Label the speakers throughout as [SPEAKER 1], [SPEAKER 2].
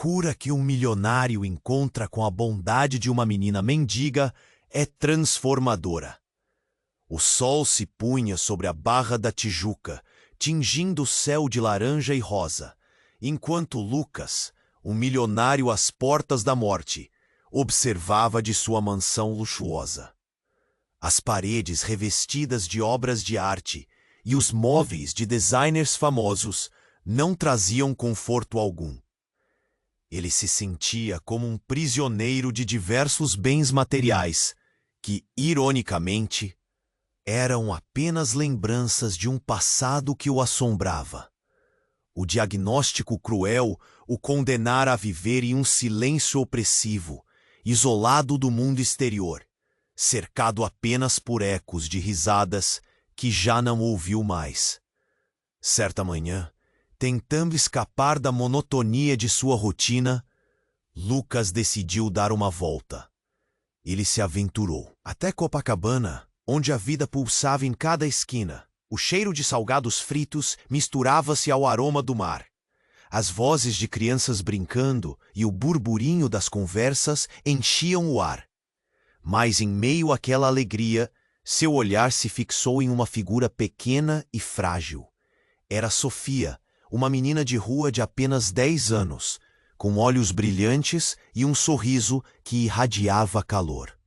[SPEAKER 1] cura que um milionário encontra com a bondade de uma menina mendiga é transformadora. O sol se punha sobre a Barra da Tijuca, tingindo o céu de laranja e rosa, enquanto Lucas, um milionário às portas da morte, observava de sua mansão luxuosa. As paredes revestidas de obras de arte e os móveis de designers famosos não traziam conforto algum. Ele se sentia como um prisioneiro de diversos bens materiais que, ironicamente, eram apenas lembranças de um passado que o assombrava. O diagnóstico cruel o condenara a viver em um silêncio opressivo, isolado do mundo exterior, cercado apenas por ecos de risadas que já não ouviu mais. Certa manhã, tentando escapar da monotonia de sua rotina, Lucas decidiu dar uma volta. Ele se aventurou até Copacabana, onde a vida pulsava em cada esquina. O cheiro de salgados fritos misturava-se ao aroma do mar. As vozes de crianças brincando e o burburinho das conversas enchiam o ar. Mas em meio àquela alegria, seu olhar se fixou em uma figura pequena e frágil. Era Sofia, uma menina de rua de apenas 10 anos, com olhos brilhantes e um sorriso que irradiava calor.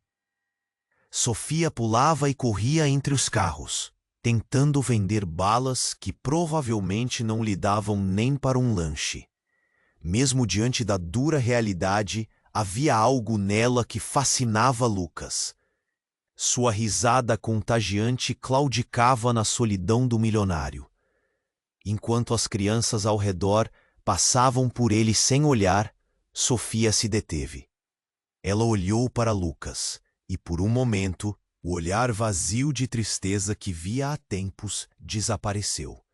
[SPEAKER 1] Sofia pulava e corria entre os carros, tentando vender balas que provavelmente não lhe davam nem para um lanche. Mesmo diante da dura realidade, havia algo nela que fascinava Lucas. Sua risada contagiante claudicava na solidão do milionário. Enquanto as crianças ao redor passavam por ele sem olhar, Sofia se deteve. Ela olhou para Lucas e, por um momento, o olhar vazio de tristeza que via há tempos desapareceu.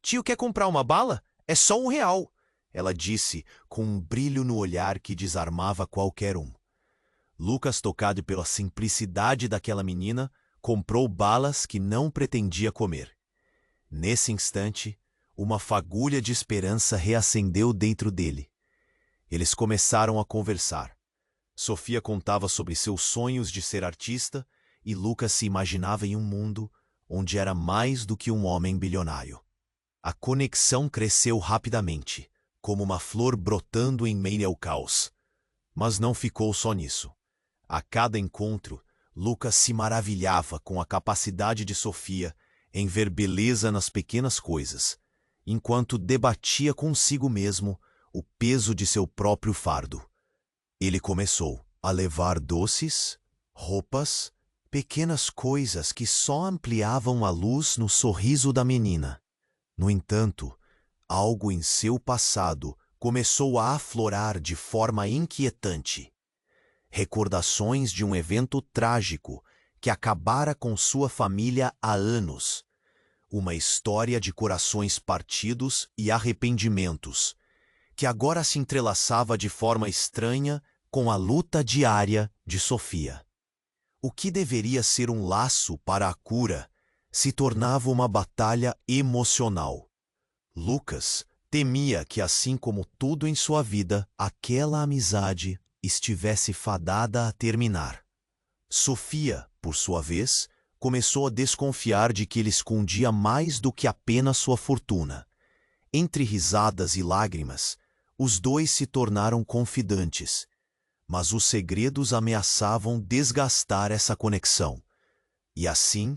[SPEAKER 1] "Tio, quer comprar uma bala? É só R$1", ela disse, com um brilho no olhar que desarmava qualquer um. Lucas, tocado pela simplicidade daquela menina, comprou balas que não pretendia comer. Nesse instante, uma fagulha de esperança reacendeu dentro dele. Eles começaram a conversar. Sofia contava sobre seus sonhos de ser artista e Lucas se imaginava em um mundo onde era mais do que um homem bilionário. A conexão cresceu rapidamente, como uma flor brotando em meio ao caos. Mas não ficou só nisso. A cada encontro, Lucas se maravilhava com a capacidade de Sofia em ver beleza nas pequenas coisas, enquanto debatia consigo mesmo o peso de seu próprio fardo. Ele começou a levar doces, roupas, pequenas coisas que só ampliavam a luz no sorriso da menina. No entanto, algo em seu passado começou a aflorar de forma inquietante. Recordações de um evento trágico que acabara com sua família há anos. Uma história de corações partidos e arrependimentos, que agora se entrelaçava de forma estranha com a luta diária de Sofia. O que deveria ser um laço para a cura se tornava uma batalha emocional. Lucas temia que, assim como tudo em sua vida, aquela amizade estivesse fadada a terminar. Sofia, por sua vez, começou a desconfiar de que ele escondia mais do que apenas sua fortuna. Entre risadas e lágrimas, os dois se tornaram confidentes, mas os segredos ameaçavam desgastar essa conexão. E assim,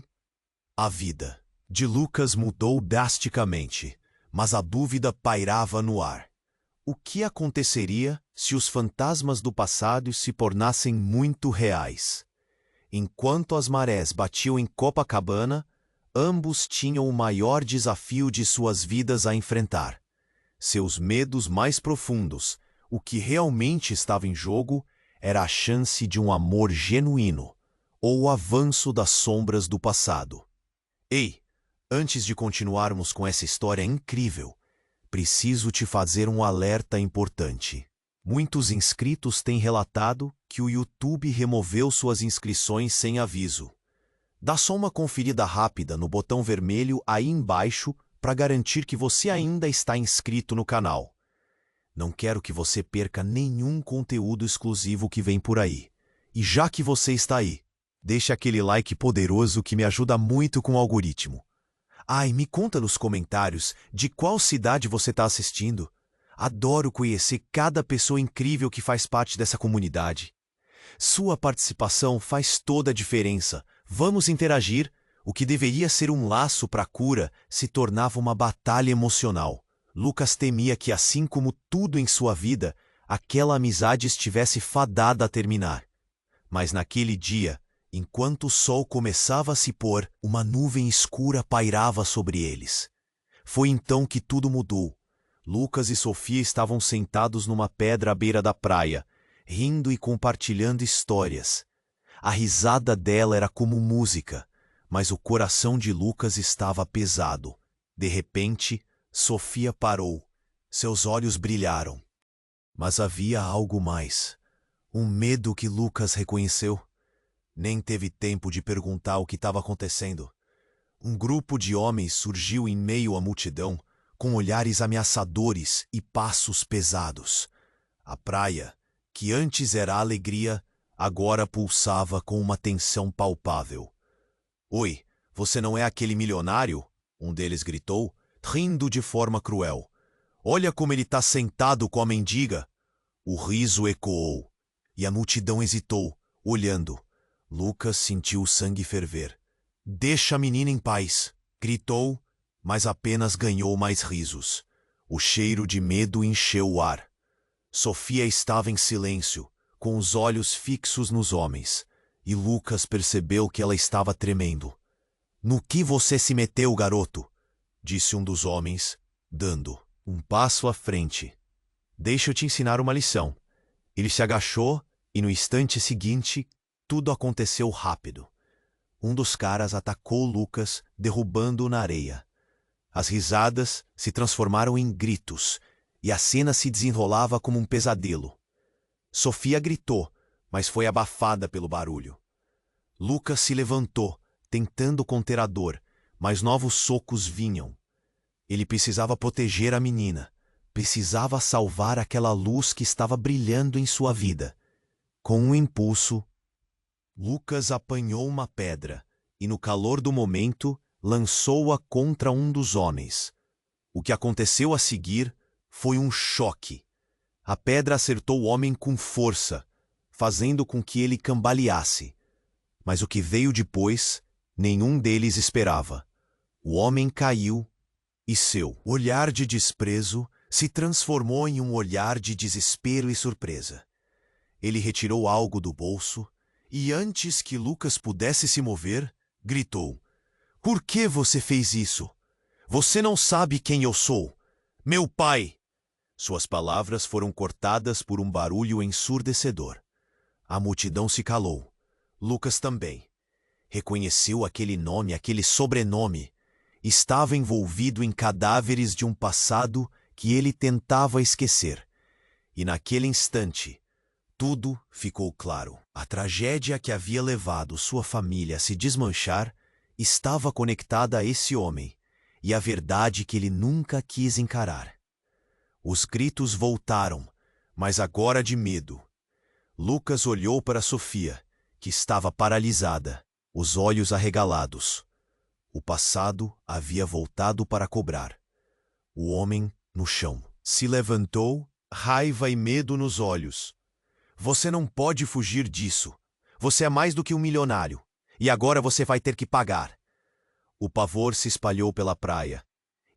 [SPEAKER 1] a vida de Lucas mudou drasticamente, mas a dúvida pairava no ar. O que aconteceria se os fantasmas do passado se tornassem muito reais? Enquanto as marés batiam em Copacabana, ambos tinham o maior desafio de suas vidas a enfrentar. Seus medos mais profundos. O que realmente estava em jogo era a chance de um amor genuíno, ou o avanço das sombras do passado. Ei, antes de continuarmos com essa história incrível, preciso te fazer um alerta importante. Muitos inscritos têm relatado que o YouTube removeu suas inscrições sem aviso. Dá só uma conferida rápida no botão vermelho aí embaixo para garantir que você ainda está inscrito no canal. Não quero que você perca nenhum conteúdo exclusivo que vem por aí. E já que você está aí, deixe aquele like poderoso que me ajuda muito com o algoritmo. Ah, e me conta nos comentários de qual cidade você está assistindo. Adoro conhecer cada pessoa incrível que faz parte dessa comunidade. Sua participação faz toda a diferença. Vamos interagir. O que deveria ser um laço para a cura se tornava uma batalha emocional. Lucas temia que, assim como tudo em sua vida, aquela amizade estivesse fadada a terminar. Mas naquele dia, enquanto o sol começava a se pôr, uma nuvem escura pairava sobre eles. Foi então que tudo mudou. Lucas e Sofia estavam sentados numa pedra à beira da praia, rindo e compartilhando histórias. A risada dela era como música, mas o coração de Lucas estava pesado. De repente, Sofia parou. Seus olhos brilharam. Mas havia algo mais. Um medo que Lucas reconheceu. Nem teve tempo de perguntar o que estava acontecendo. Um grupo de homens surgiu em meio à multidão, com olhares ameaçadores e passos pesados. A praia, que antes era alegria, agora pulsava com uma tensão palpável. "Oi, você não é aquele milionário?" um deles gritou, rindo de forma cruel. "Olha como ele está sentado com a mendiga." O riso ecoou, e a multidão hesitou, olhando. Lucas sentiu o sangue ferver. "Deixa a menina em paz!" gritou, mas apenas ganhou mais risos. O cheiro de medo encheu o ar. Sofia estava em silêncio, com os olhos fixos nos homens, e Lucas percebeu que ela estava tremendo. "No que você se meteu, garoto?" disse um dos homens, dando um passo à frente. "Deixa eu te ensinar uma lição." Ele se agachou e no instante seguinte, tudo aconteceu rápido. Um dos caras atacou Lucas, derrubando-o na areia. As risadas se transformaram em gritos, e a cena se desenrolava como um pesadelo. Sofia gritou, mas foi abafada pelo barulho. Lucas se levantou, tentando conter a dor, mas novos socos vinham. Ele precisava proteger a menina. Precisava salvar aquela luz que estava brilhando em sua vida. Com um impulso, Lucas apanhou uma pedra e, no calor do momento, lançou-a contra um dos homens. O que aconteceu a seguir foi um choque. A pedra acertou o homem com força, fazendo com que ele cambaleasse. Mas o que veio depois, nenhum deles esperava. O homem caiu e seu olhar de desprezo se transformou em um olhar de desespero e surpresa. Ele retirou algo do bolso e, antes que Lucas pudesse se mover, gritou: "Por que você fez isso? Você não sabe quem eu sou. Meu pai!" Suas palavras foram cortadas por um barulho ensurdecedor. A multidão se calou. Lucas também. Reconheceu aquele nome, aquele sobrenome. Estava envolvido em cadáveres de um passado que ele tentava esquecer. E naquele instante, tudo ficou claro. A tragédia que havia levado sua família a se desmanchar estava conectada a esse homem e a verdade que ele nunca quis encarar. Os gritos voltaram, mas agora de medo. Lucas olhou para Sofia, que estava paralisada, os olhos arregalados. O passado havia voltado para cobrar. O homem, no chão, se levantou, raiva e medo nos olhos. "Você não pode fugir disso. Você é mais do que um milionário. E agora você vai ter que pagar." O pavor se espalhou pela praia,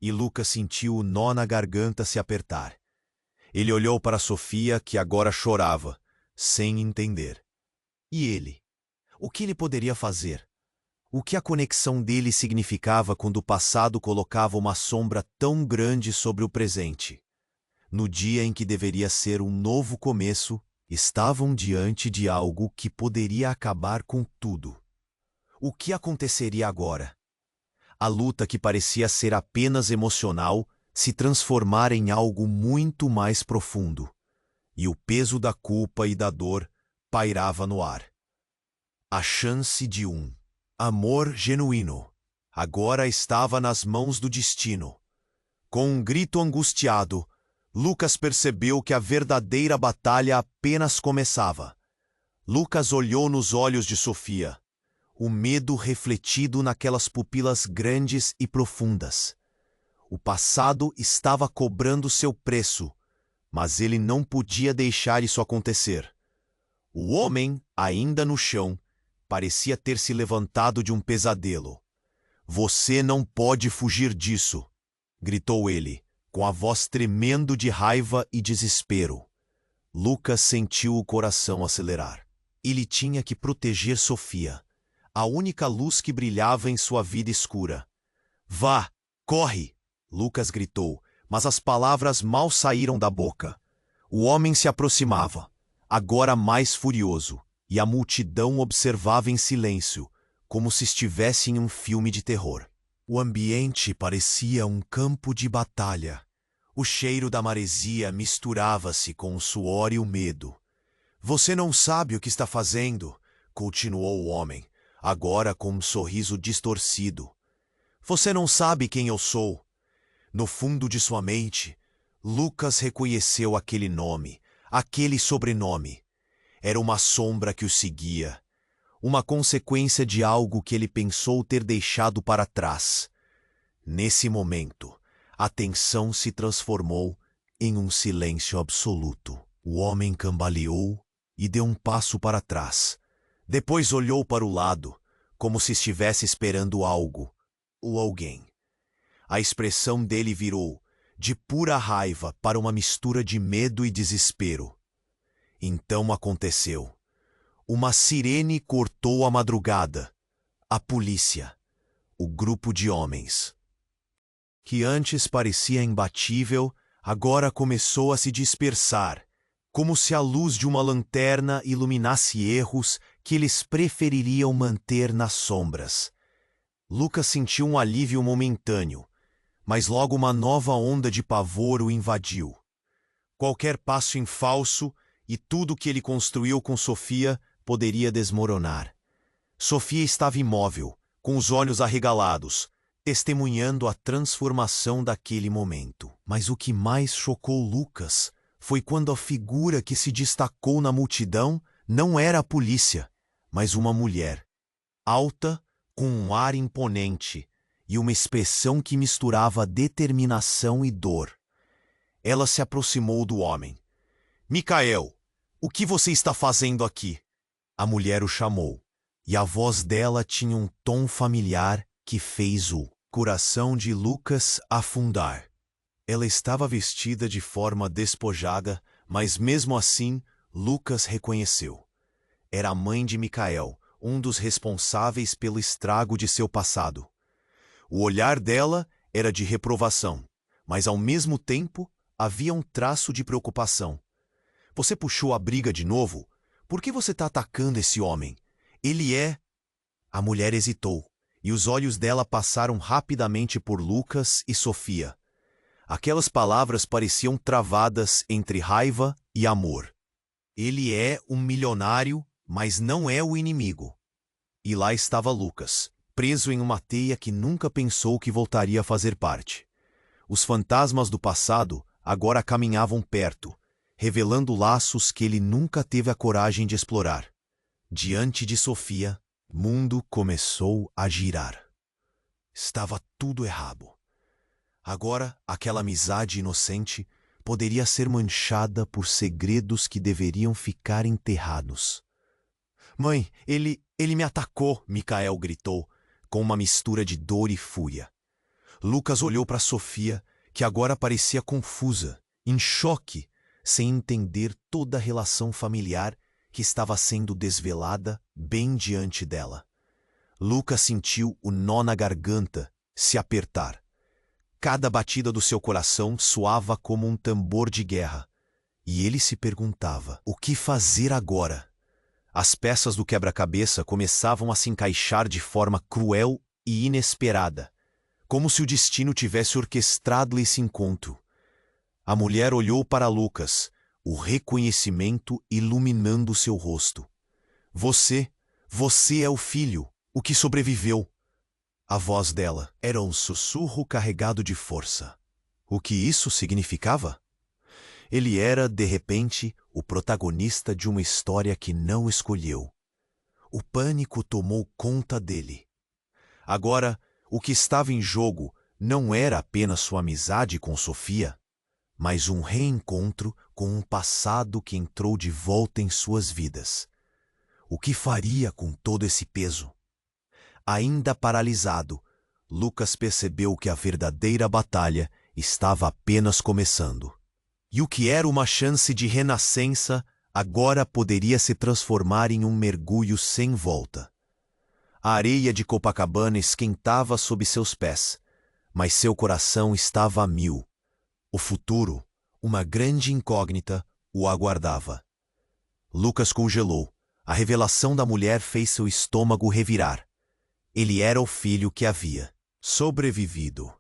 [SPEAKER 1] e Lucas sentiu o nó na garganta se apertar. Ele olhou para Sofia, que agora chorava, sem entender. E ele? O que ele poderia fazer? O que a conexão dele significava quando o passado colocava uma sombra tão grande sobre o presente? No dia em que deveria ser um novo começo, estavam diante de algo que poderia acabar com tudo. O que aconteceria agora? A luta que parecia ser apenas emocional se transformara em algo muito mais profundo, e o peso da culpa e da dor pairava no ar. A chance de um amor genuíno agora estava nas mãos do destino. Com um grito angustiado, Lucas percebeu que a verdadeira batalha apenas começava. Lucas olhou nos olhos de Sofia, o medo refletido naquelas pupilas grandes e profundas. O passado estava cobrando seu preço, mas ele não podia deixar isso acontecer. O homem, ainda no chão, parecia ter se levantado de um pesadelo. "Você não pode fugir disso", gritou ele, com a voz tremendo de raiva e desespero. Lucas sentiu o coração acelerar. Ele tinha que proteger Sofia, a única luz que brilhava em sua vida escura. "Vá, corre!" Lucas gritou, mas as palavras mal saíram da boca. O homem se aproximava, agora mais furioso, e a multidão observava em silêncio, como se estivesse em um filme de terror. O ambiente parecia um campo de batalha. O cheiro da maresia misturava-se com o suor e o medo. "Você não sabe o que está fazendo", continuou o homem, agora com um sorriso distorcido. "Você não sabe quem eu sou." No fundo de sua mente, Lucas reconheceu aquele nome, aquele sobrenome. Era uma sombra que o seguia, uma consequência de algo que ele pensou ter deixado para trás. Nesse momento, a tensão se transformou em um silêncio absoluto. O homem cambaleou e deu um passo para trás. Depois olhou para o lado, como se estivesse esperando algo ou alguém. A expressão dele virou de pura raiva para uma mistura de medo e desespero. Então aconteceu. Uma sirene cortou a madrugada. A polícia, o grupo de homens, que antes parecia imbatível, agora começou a se dispersar, como se a luz de uma lanterna iluminasse erros que eles prefeririam manter nas sombras. Lucas sentiu um alívio momentâneo, mas logo uma nova onda de pavor o invadiu. Qualquer passo em falso e tudo que ele construiu com Sofia poderia desmoronar. Sofia estava imóvel, com os olhos arregalados, testemunhando a transformação daquele momento. Mas o que mais chocou Lucas foi quando a figura que se destacou na multidão não era a polícia, mas uma mulher, alta, com um ar imponente e uma expressão que misturava determinação e dor. Ela se aproximou do homem. "Micael, o que você está fazendo aqui?" A mulher o chamou, e a voz dela tinha um tom familiar que fez o coração de Lucas afundar. Ela estava vestida de forma despojada, mas mesmo assim Lucas reconheceu. Era a mãe de Micael, um dos responsáveis pelo estrago de seu passado. O olhar dela era de reprovação, mas ao mesmo tempo havia um traço de preocupação. "Você puxou a briga de novo? Por que você está atacando esse homem? Ele é..." A mulher hesitou, e os olhos dela passaram rapidamente por Lucas e Sofia. Aquelas palavras pareciam travadas entre raiva e amor. "Ele é um milionário, mas não é o inimigo." E lá estava Lucas, preso em uma teia que nunca pensou que voltaria a fazer parte. Os fantasmas do passado agora caminhavam perto, revelando laços que ele nunca teve a coragem de explorar. Diante de Sofia, o mundo começou a girar. Estava tudo errado. Agora, aquela amizade inocente poderia ser manchada por segredos que deveriam ficar enterrados. "Mãe, ele me atacou", Micael gritou, com uma mistura de dor e fúria. Lucas olhou para Sofia, que agora parecia confusa, em choque, sem entender toda a relação familiar que estava sendo desvelada bem diante dela. Lucas sentiu o nó na garganta se apertar. Cada batida do seu coração soava como um tambor de guerra, e ele se perguntava: o que fazer agora? As peças do quebra-cabeça começavam a se encaixar de forma cruel e inesperada, como se o destino tivesse orquestrado esse encontro. A mulher olhou para Lucas, o reconhecimento iluminando seu rosto. Você é o filho, o que sobreviveu." A voz dela era um sussurro carregado de força. O que isso significava? Ele era, de repente, o protagonista de uma história que não escolheu. O pânico tomou conta dele. Agora, o que estava em jogo não era apenas sua amizade com Sofia, mas um reencontro com um passado que entrou de volta em suas vidas. O que faria com todo esse peso? Ainda paralisado, Lucas percebeu que a verdadeira batalha estava apenas começando. E o que era uma chance de renascença agora poderia se transformar em um mergulho sem volta. A areia de Copacabana esquentava sob seus pés, mas seu coração estava a mil. O futuro, uma grande incógnita, o aguardava. Lucas congelou. A revelação da mulher fez seu estômago revirar. Ele era o filho que havia sobrevivido.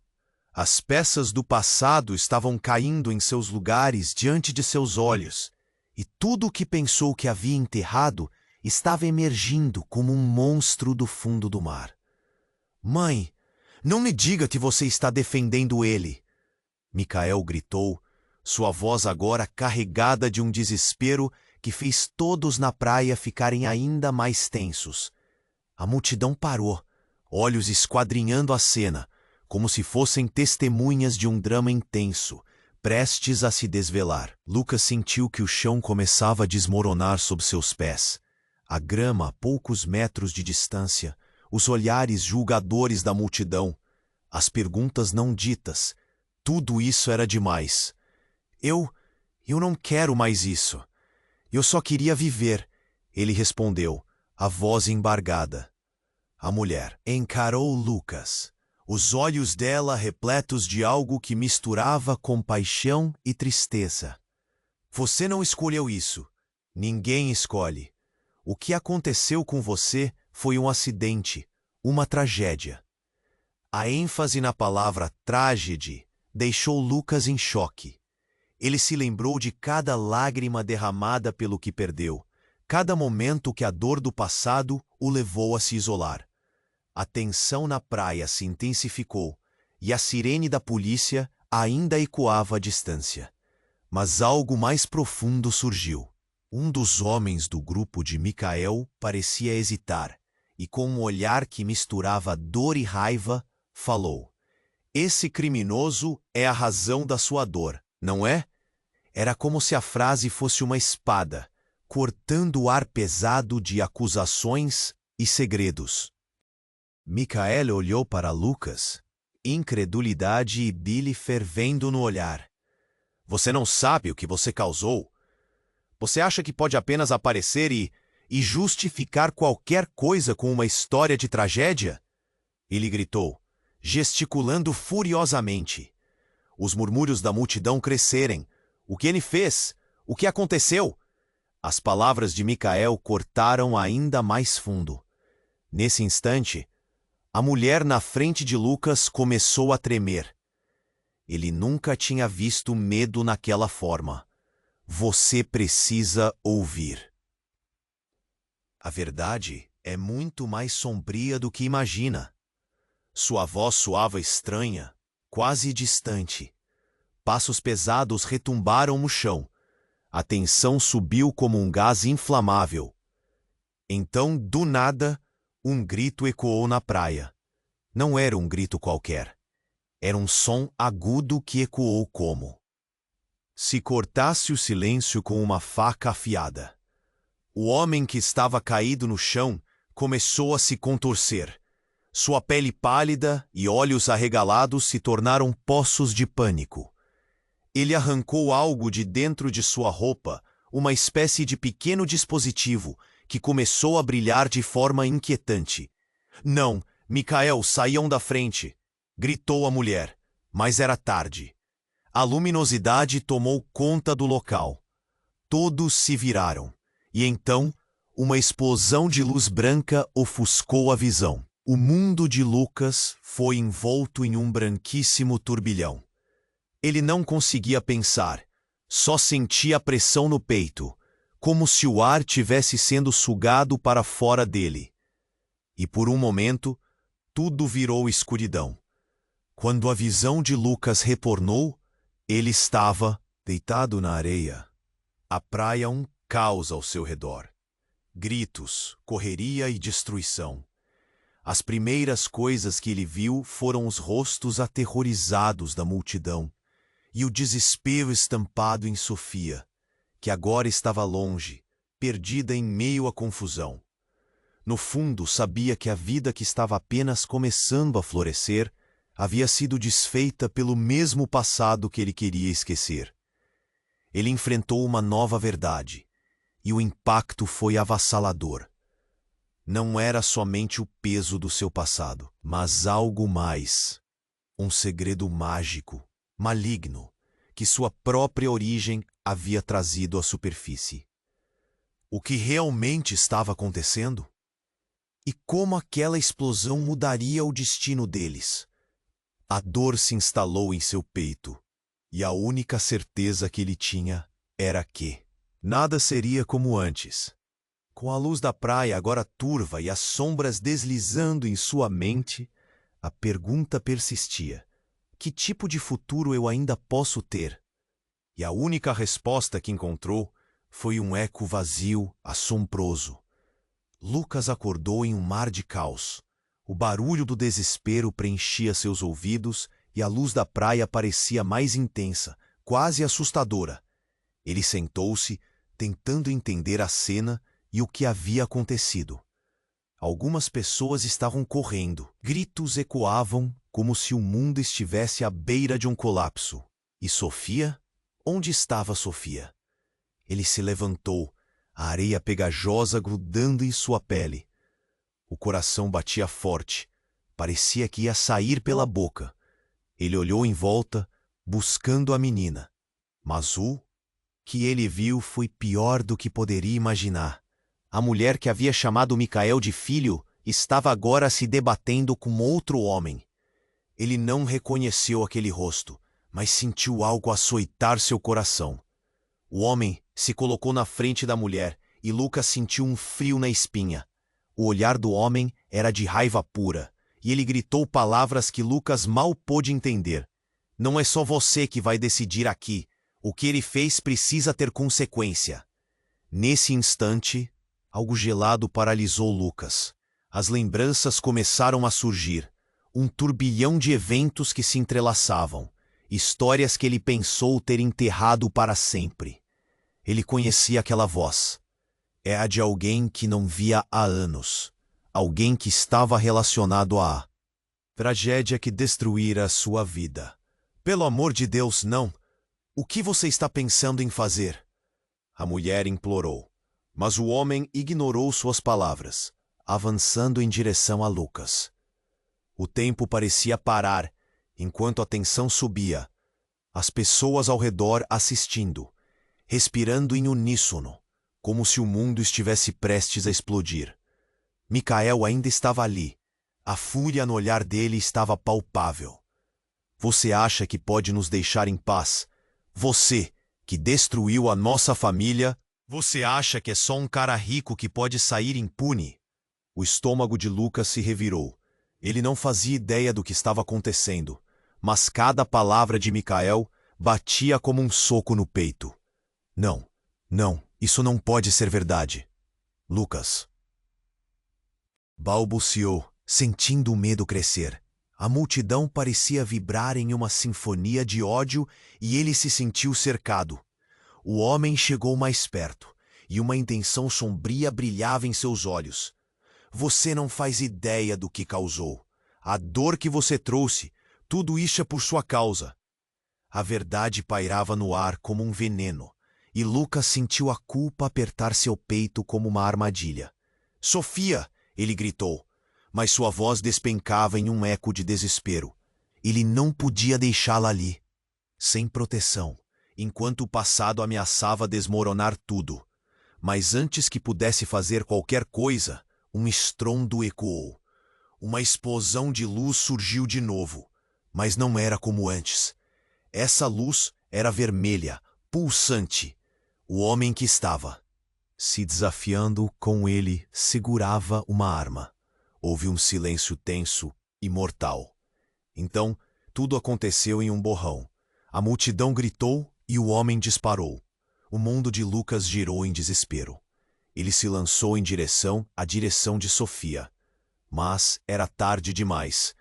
[SPEAKER 1] As peças do passado estavam caindo em seus lugares diante de seus olhos, e tudo o que pensou que havia enterrado estava emergindo como um monstro do fundo do mar. Mãe, não me diga que você está defendendo ele! Micael gritou, sua voz agora carregada de um desespero que fez todos na praia ficarem ainda mais tensos. A multidão parou, olhos esquadrinhando a cena, como se fossem testemunhas de um drama intenso, prestes a se desvelar. Lucas sentiu que o chão começava a desmoronar sob seus pés. A grama a poucos metros de distância, os olhares julgadores da multidão, as perguntas não ditas, tudo isso era demais. Eu não quero mais isso. Eu só queria viver, ele respondeu, a voz embargada. A mulher encarou Lucas, os olhos dela repletos de algo que misturava compaixão e tristeza. Você não escolheu isso. Ninguém escolhe. O que aconteceu com você foi um acidente, uma tragédia. A ênfase na palavra tragédia deixou Lucas em choque. Ele se lembrou de cada lágrima derramada pelo que perdeu, cada momento que a dor do passado o levou a se isolar. A tensão na praia se intensificou e a sirene da polícia ainda ecoava à distância. Mas algo mais profundo surgiu. Um dos homens do grupo de Micael parecia hesitar e, com um olhar que misturava dor e raiva, falou: Esse criminoso é a razão da sua dor, não é? Era como se a frase fosse uma espada, cortando o ar pesado de acusações e segredos. Micael olhou para Lucas, incredulidade e bile fervendo no olhar. Você não sabe o que você causou? Você acha que pode apenas aparecer e justificar qualquer coisa com uma história de tragédia? Ele gritou, gesticulando furiosamente. Os murmúrios da multidão crescerem. O que ele fez? O que aconteceu? As palavras de Micael cortaram ainda mais fundo. Nesse instante, a mulher na frente de Lucas começou a tremer. Ele nunca tinha visto medo naquela forma. Você precisa ouvir. A verdade é muito mais sombria do que imagina. Sua voz soava estranha, quase distante. Passos pesados retumbaram no chão. A tensão subiu como um gás inflamável. Então, do nada, um grito ecoou na praia. Não era um grito qualquer. Era um som agudo que ecoou como se cortasse o silêncio com uma faca afiada. O homem que estava caído no chão começou a se contorcer. Sua pele pálida e olhos arregalados se tornaram poços de pânico. Ele arrancou algo de dentro de sua roupa, uma espécie de pequeno dispositivo que começou a brilhar de forma inquietante. Não, Micael, saiam da frente! Gritou a mulher, mas era tarde. A luminosidade tomou conta do local. Todos se viraram, e então uma explosão de luz branca ofuscou a visão. O mundo de Lucas foi envolto em um branquíssimo turbilhão. Ele não conseguia pensar, só sentia pressão no peito, como se o ar tivesse sendo sugado para fora dele. E por um momento, tudo virou escuridão. Quando a visão de Lucas retornou, ele estava Deitado na areia, a praia um caos ao seu redor. Gritos, correria e destruição. As primeiras coisas que ele viu foram os rostos aterrorizados da multidão e o desespero estampado em Sofia, que agora estava longe, perdida em meio à confusão. No fundo, sabia que a vida que estava apenas começando a florescer havia sido desfeita pelo mesmo passado que ele queria esquecer. Ele enfrentou uma nova verdade, e o impacto foi avassalador. Não era somente o peso do seu passado, mas algo mais. Um segredo mágico, maligno, que sua própria origem havia trazido à superfície. O que realmente estava acontecendo? E como aquela explosão mudaria o destino deles? A dor se instalou em seu peito, e a única certeza que ele tinha era que nada seria como antes. Com a luz da praia agora turva e as sombras deslizando em sua mente, a pergunta persistia: que tipo de futuro eu ainda posso ter? E a única resposta que encontrou foi um eco vazio, assombroso. Lucas acordou em um mar de caos. O barulho do desespero preenchia seus ouvidos e a luz da praia parecia mais intensa, quase assustadora. Ele sentou-se, tentando entender a cena e o que havia acontecido. Algumas pessoas estavam correndo. Gritos ecoavam como se o mundo estivesse à beira de um colapso. E Sofia? Onde estava Sofia? Ele se levantou, a areia pegajosa grudando em sua pele. O coração batia forte, parecia que ia sair pela boca. Ele olhou em volta, buscando a menina. Mas o que ele viu foi pior do que poderia imaginar. A mulher que havia chamado Micael de filho estava agora se debatendo com outro homem. Ele não reconheceu aquele rosto, mas sentiu algo açoitar seu coração. O homem se colocou na frente da mulher e Lucas sentiu um frio na espinha. O olhar do homem era de raiva pura, e ele gritou palavras que Lucas mal pôde entender. Não é só você que vai decidir aqui. O que ele fez precisa ter consequência. Nesse instante, algo gelado paralisou Lucas. As lembranças começaram a surgir. Um turbilhão de eventos que se entrelaçavam. Histórias que ele pensou ter enterrado para sempre. Ele conhecia aquela voz. É a de alguém que não via há anos. Alguém que estava relacionado à tragédia que destruíra sua vida. Pelo amor de Deus, não! O que você está pensando em fazer? A mulher implorou, mas o homem ignorou suas palavras, avançando em direção a Lucas. O tempo parecia parar, enquanto a tensão subia. As pessoas ao redor assistindo, respirando em uníssono, como se o mundo estivesse prestes a explodir. Micael ainda estava ali. A fúria no olhar dele estava palpável. Você acha que pode nos deixar em paz? Você, que destruiu a nossa família, você acha que é só um cara rico que pode sair impune? O estômago de Lucas se revirou. Ele não fazia ideia do que estava acontecendo, mas cada palavra de Micael batia como um soco no peito. Não, não, isso não pode ser verdade. Lucas balbuciou, sentindo o medo crescer. A multidão parecia vibrar em uma sinfonia de ódio e ele se sentiu cercado. O homem chegou mais perto, e uma intenção sombria brilhava em seus olhos. Você não faz ideia do que causou. A dor que você trouxe, tudo isso é por sua causa. A verdade pairava no ar como um veneno, e Lucas sentiu a culpa apertar seu peito como uma armadilha. Sofia! Ele gritou, mas sua voz despencava em um eco de desespero. Ele não podia deixá-la ali, sem proteção, enquanto o passado ameaçava desmoronar tudo. Mas antes que pudesse fazer qualquer coisa, um estrondo ecoou. Uma explosão de luz surgiu de novo, mas não era como antes. Essa luz era vermelha, pulsante. O homem que estava se desafiando com ele segurava uma arma. Houve um silêncio tenso e mortal. Então, tudo aconteceu em um borrão. A multidão gritou, E o homem disparou. O mundo de Lucas girou em desespero. Ele se lançou em direção à direção de Sofia. Mas era tarde demais.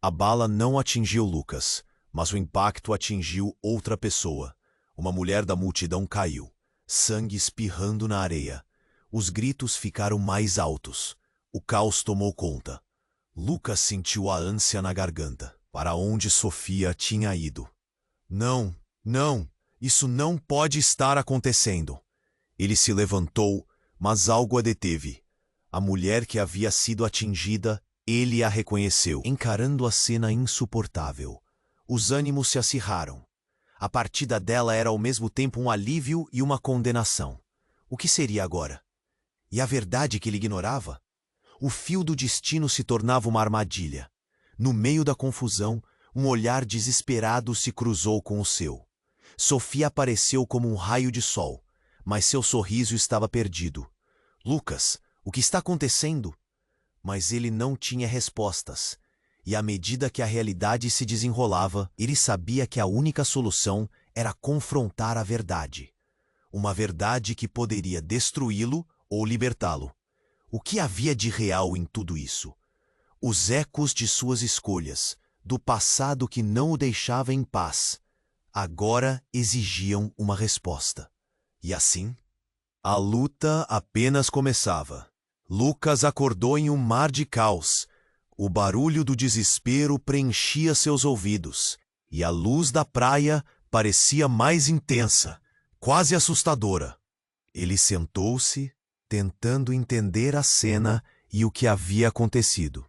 [SPEAKER 1] A bala não atingiu Lucas, mas o impacto atingiu outra pessoa. Uma mulher da multidão caiu, sangue espirrando na areia. Os gritos ficaram mais altos. O caos tomou conta. Lucas sentiu a ânsia na garganta. Para onde Sofia tinha ido? Não, não, isso não pode estar acontecendo. Ele se levantou, mas algo a deteve. A mulher que havia sido atingida, ele a reconheceu, encarando a cena insuportável. Os ânimos se acirraram. A partida dela era ao mesmo tempo um alívio e uma condenação. O que seria agora? E a verdade que ele ignorava? O fio do destino se tornava uma armadilha. No meio da confusão, um olhar desesperado se cruzou com o seu. Sofia apareceu como um raio de sol, mas seu sorriso estava perdido. Lucas, o que está acontecendo? Mas ele não tinha respostas. E à medida que a realidade se desenrolava, ele sabia que a única solução era confrontar a verdade. Uma verdade que poderia destruí-lo ou libertá-lo. O que havia de real em tudo isso? Os ecos de suas escolhas, do passado que não o deixava em paz, agora exigiam uma resposta. E assim, a luta apenas começava. Lucas acordou em um mar de caos. O barulho do desespero preenchia seus ouvidos, e a luz da praia parecia mais intensa, quase assustadora. Ele sentou-se, tentando entender a cena e o que havia acontecido.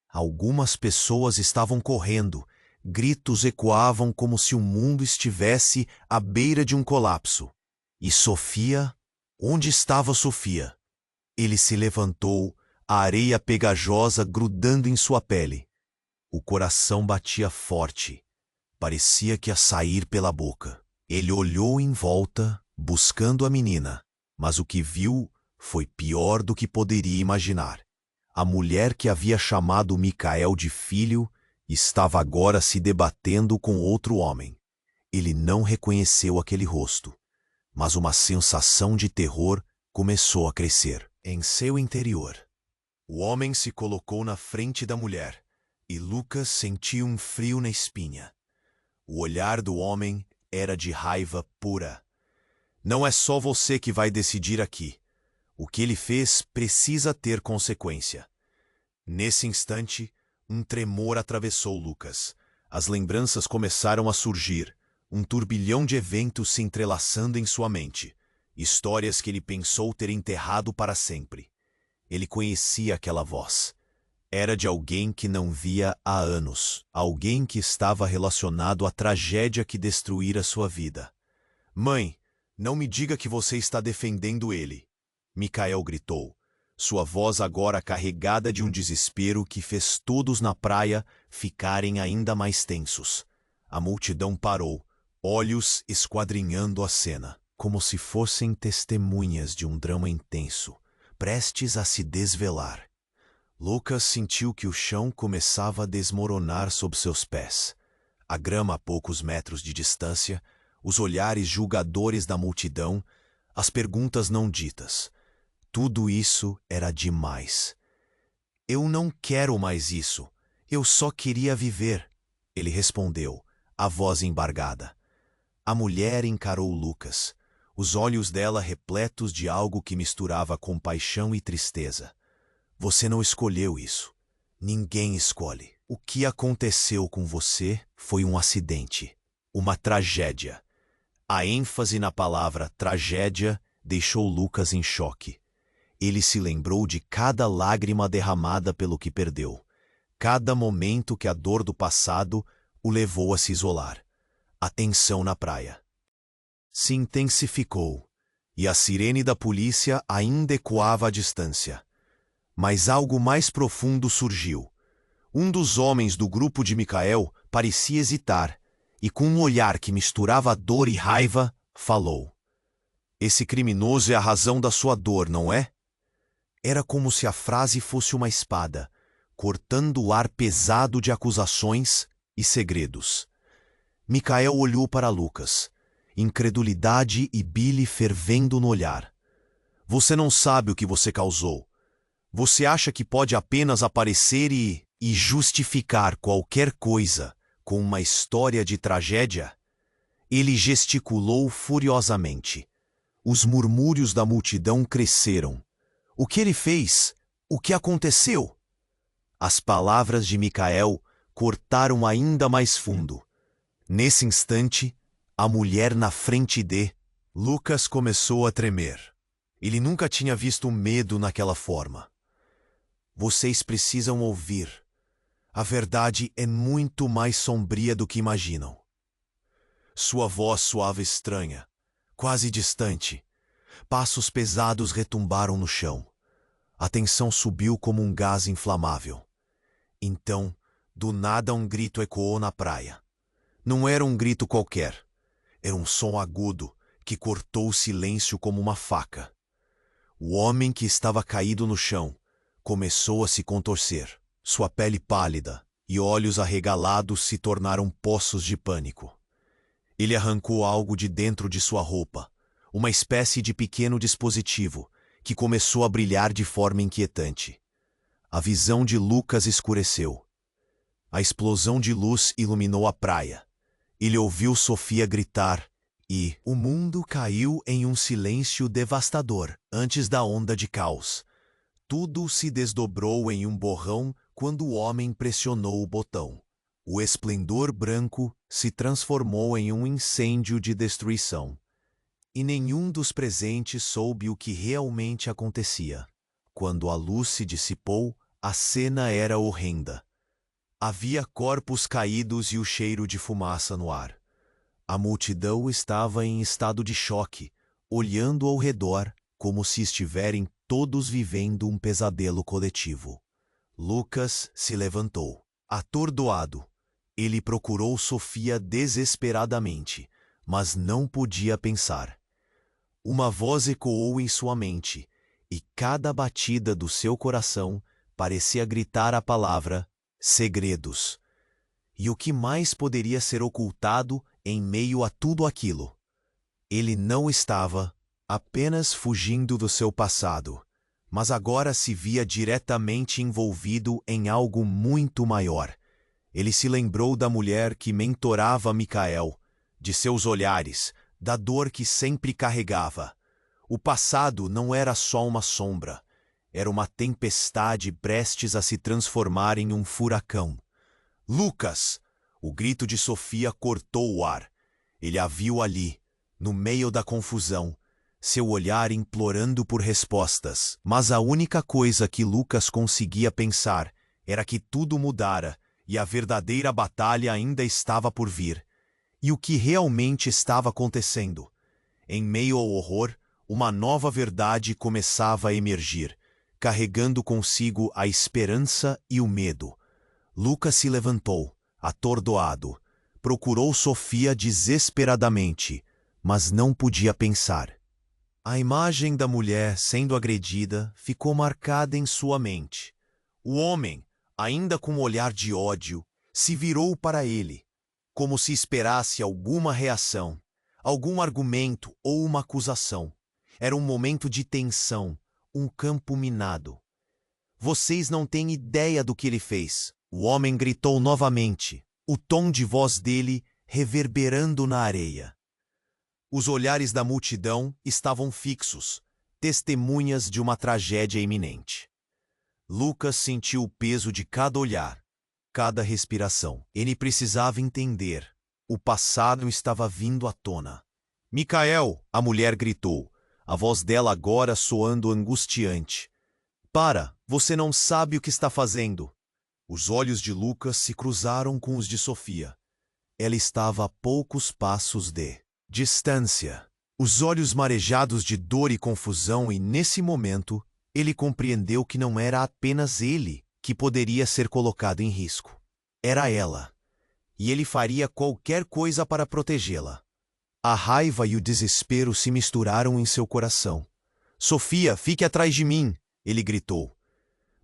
[SPEAKER 1] Algumas pessoas estavam correndo, gritos ecoavam como se o mundo estivesse à beira de um colapso. E Sofia? Onde estava Sofia? Ele se levantou, a areia pegajosa grudando em sua pele. O coração batia forte. Parecia que ia sair pela boca. Ele olhou em volta, buscando a menina, mas o que viu foi pior do que poderia imaginar. A mulher que havia chamado Micael de filho estava agora se debatendo com outro homem. Ele não reconheceu aquele rosto, mas uma sensação de terror começou a crescer em seu interior. O homem se colocou na frente da mulher, e Lucas sentiu um frio na espinha. O olhar do homem era de raiva pura. Não é só você que vai decidir aqui. O que ele fez precisa ter consequência. Nesse instante, um tremor atravessou Lucas. As lembranças começaram a surgir, um turbilhão de eventos se entrelaçando em sua mente. Histórias que ele pensou ter enterrado para sempre. Ele conhecia aquela voz. Era de alguém que não via há anos. Alguém que estava relacionado à tragédia que destruíra sua vida. Mãe, não me diga que você está defendendo ele. Micael gritou, sua voz agora carregada de um desespero que fez todos na praia ficarem ainda mais tensos. A multidão parou, olhos esquadrinhando a cena, como se fossem testemunhas de um drama intenso, prestes a se desvelar. Lucas sentiu que o chão começava a desmoronar sob seus pés. A grama a poucos metros de distância, os olhares julgadores da multidão, as perguntas não ditas. Tudo isso era demais. Eu não quero mais isso. Eu só queria viver, ele respondeu, a voz embargada. A mulher encarou Lucas, os olhos dela repletos de algo que misturava compaixão e tristeza. Você não escolheu isso. Ninguém escolhe. O que aconteceu com você foi um acidente, uma tragédia. A ênfase na palavra tragédia deixou Lucas em choque. Ele se lembrou de cada lágrima derramada pelo que perdeu, cada momento que a dor do passado o levou a se isolar. A tensão na praia se intensificou, e a sirene da polícia ainda ecoava à distância. Mas algo mais profundo surgiu. Um dos homens do grupo de Micael parecia hesitar, e com um olhar que misturava dor e raiva, falou. Esse criminoso é a razão da sua dor, não é? Era como se a frase fosse uma espada, cortando o ar pesado de acusações e segredos. Micael olhou para Lucas, incredulidade e bile fervendo no olhar. Você não sabe o que você causou. Você acha que pode apenas aparecer e justificar qualquer coisa com uma história de tragédia? Ele gesticulou furiosamente. Os murmúrios da multidão cresceram. O que ele fez? O que aconteceu? As palavras de Micael cortaram ainda mais fundo. Nesse instante, a mulher na frente de Lucas começou a tremer. Ele nunca tinha visto medo naquela forma. Vocês precisam ouvir. A verdade é muito mais sombria do que imaginam. Sua voz soava estranha, quase distante. Passos pesados retumbaram no chão. A tensão subiu como um gás inflamável. Então, do nada um grito ecoou na praia. Não era um grito qualquer. Era um som agudo que cortou o silêncio como uma faca. O homem que estava caído no chão começou a se contorcer. Sua pele pálida e olhos arregalados se tornaram poços de pânico. Ele arrancou algo de dentro de sua roupa, uma espécie de pequeno dispositivo que começou a brilhar de forma inquietante. A visão de Lucas escureceu. A explosão de luz iluminou a praia. Ele ouviu Sofia gritar e o mundo caiu em um silêncio devastador antes da onda de caos. Tudo se desdobrou em um borrão quando o homem pressionou o botão. O esplendor branco se transformou em um incêndio de destruição. E nenhum dos presentes soube o que realmente acontecia. Quando a luz se dissipou, a cena era horrenda. Havia corpos caídos e o cheiro de fumaça no ar. A multidão estava em estado de choque, olhando ao redor como se estiverem todos vivendo um pesadelo coletivo. Lucas se levantou. Atordoado, ele procurou Sofia desesperadamente, mas não podia pensar. Uma voz ecoou em sua mente, e cada batida do seu coração parecia gritar a palavra segredos. E o que mais poderia ser ocultado em meio a tudo aquilo? Ele não estava apenas fugindo do seu passado, mas agora se via diretamente envolvido em algo muito maior. Ele se lembrou da mulher que mentorava Micael, de seus olhares, da dor que sempre carregava. O passado não era só uma sombra, era uma tempestade prestes a se transformar em um furacão. Lucas! O grito de Sofia cortou o ar. Ele a viu ali, no meio da confusão, seu olhar implorando por respostas. Mas a única coisa que Lucas conseguia pensar era que tudo mudara e a verdadeira batalha ainda estava por vir. E o que realmente estava acontecendo? Em meio ao horror, uma nova verdade começava a emergir, carregando consigo a esperança e o medo. Lucas se levantou, atordoado. Procurou Sofia desesperadamente, mas não podia pensar. A imagem da mulher sendo agredida ficou marcada em sua mente. O homem, ainda com um olhar de ódio, se virou para ele, como se esperasse alguma reação, algum argumento ou uma acusação. Era um momento de tensão, um campo minado. Vocês não têm ideia do que ele fez. O homem gritou novamente, o tom de voz dele reverberando na areia. Os olhares da multidão estavam fixos, testemunhas de uma tragédia iminente. Lucas sentiu o peso de cada olhar, cada respiração. Ele precisava entender. O passado estava vindo à tona. Micael, a mulher gritou, a voz dela agora soando angustiante. Para, você não sabe o que está fazendo. Os olhos de Lucas se cruzaram com os de Sofia. Ela estava a poucos passos de distância, os olhos marejados de dor e confusão, e nesse momento ele compreendeu que não era apenas ele que poderia ser colocado em risco. Era ela, e ele faria qualquer coisa para protegê-la. A raiva e o desespero se misturaram em seu coração. Sofia, fique atrás de mim, ele gritou.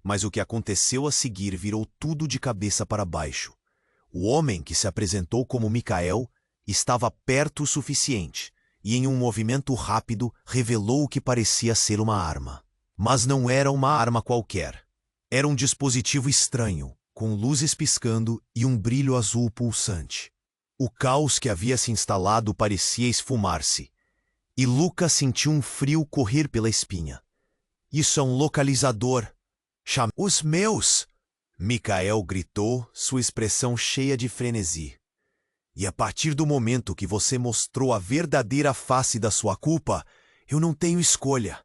[SPEAKER 1] Mas o que aconteceu a seguir virou tudo de cabeça para baixo. O homem que se apresentou como Micael Estava perto o suficiente, e em um movimento rápido revelou o que parecia ser uma arma. Mas não era uma arma qualquer. Era um dispositivo estranho, com luzes piscando e um brilho azul pulsante. O caos que havia se instalado parecia esfumar-se, e Lucas sentiu um frio correr pela espinha. Isso é um localizador. Os meus! Micael gritou, sua expressão cheia de frenesi. E a partir do momento que você mostrou a verdadeira face da sua culpa, eu não tenho escolha.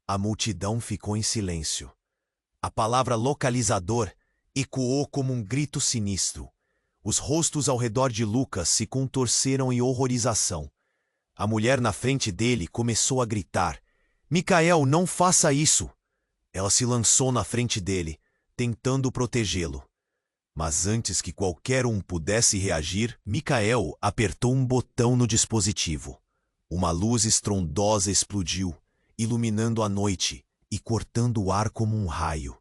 [SPEAKER 1] A multidão ficou em silêncio. A palavra localizador ecoou como um grito sinistro. Os rostos ao redor de Lucas se contorceram em horrorização. A mulher na frente dele começou a gritar: Micael, não faça isso! Ela se lançou na frente dele, tentando protegê-lo. Mas antes que qualquer um pudesse reagir, Micael apertou um botão no dispositivo. Uma luz estrondosa explodiu, iluminando a noite e cortando o ar como um raio.